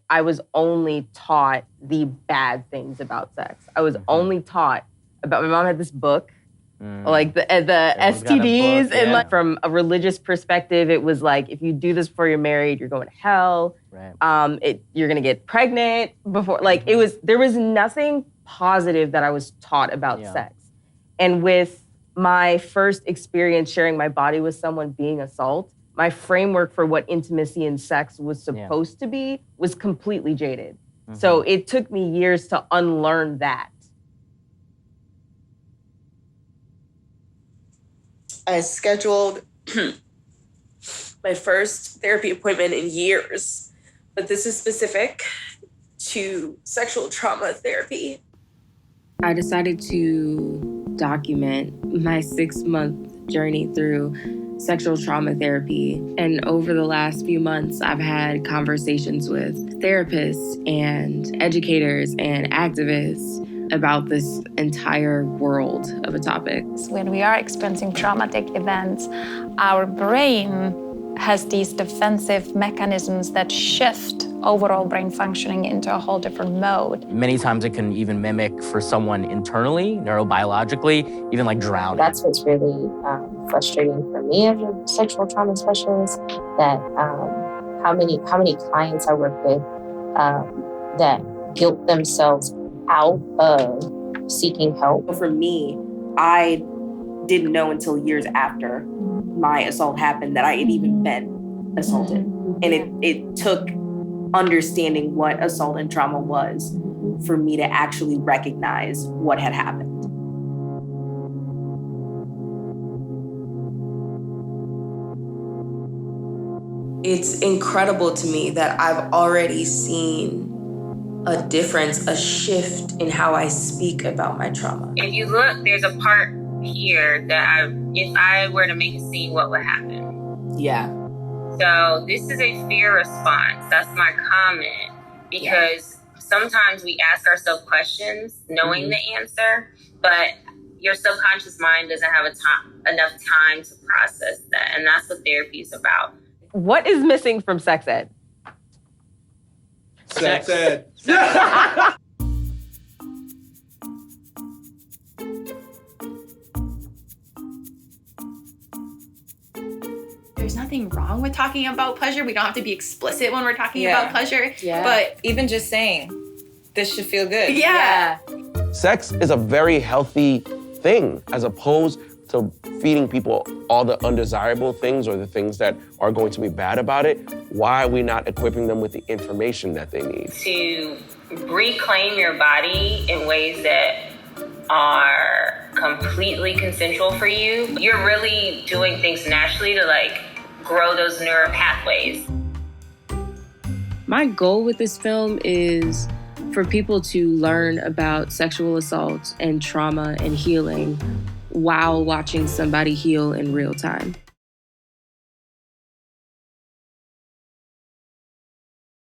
I was only taught the bad things about sex. I was only taught about, my mom had this book, like the STDs, book, and like from a religious perspective, it was like, if you do this before you're married, you're going to hell. Right. You're gonna get pregnant before, like there was nothing positive that I was taught about sex. And with my first experience sharing my body with someone being assault, my framework for what intimacy and sex was supposed to be was completely jaded. So it took me years to unlearn that. I scheduled my first therapy appointment in years, but this is specific to sexual trauma therapy. I decided to document my 6-month journey through sexual trauma therapy. And over the last few months, I've had conversations with therapists and educators and activists about this entire world of a topic. When we are experiencing traumatic events, our brain has these defensive mechanisms that shift overall brain functioning into a whole different mode. Many times it can even mimic for someone internally, neurobiologically, even like drowning. That's what's really frustrating for me as a sexual trauma specialist, that how many clients I work with that guilt themselves out of seeking help. For me, I didn't know until years after my assault happened that I had even been assaulted. And it took understanding what assault and trauma was for me to actually recognize what had happened. It's incredible to me that I've already seen a difference, a shift in how I speak about my trauma. If you look, there's a part here that if I were to make a scene, what would happen? Yeah. So this is a fear response. That's my comment. Because sometimes we ask ourselves questions knowing the answer, but your subconscious mind doesn't have enough time to process that. And that's what therapy is about. What is missing from sex ed? Sex ed. There's nothing wrong with talking about pleasure. We don't have to be explicit when we're talking about pleasure. But even just saying, this should feel good. Sex is a very healthy thing, as opposed to feeding people all the undesirable things or the things that are going to be bad about it. Why are we not equipping them with the information that they need? To reclaim your body in ways that are completely consensual for you, you're really doing things naturally to like grow those neural pathways. My goal with this film is for people to learn about sexual assault and trauma and healing while watching somebody heal in real time.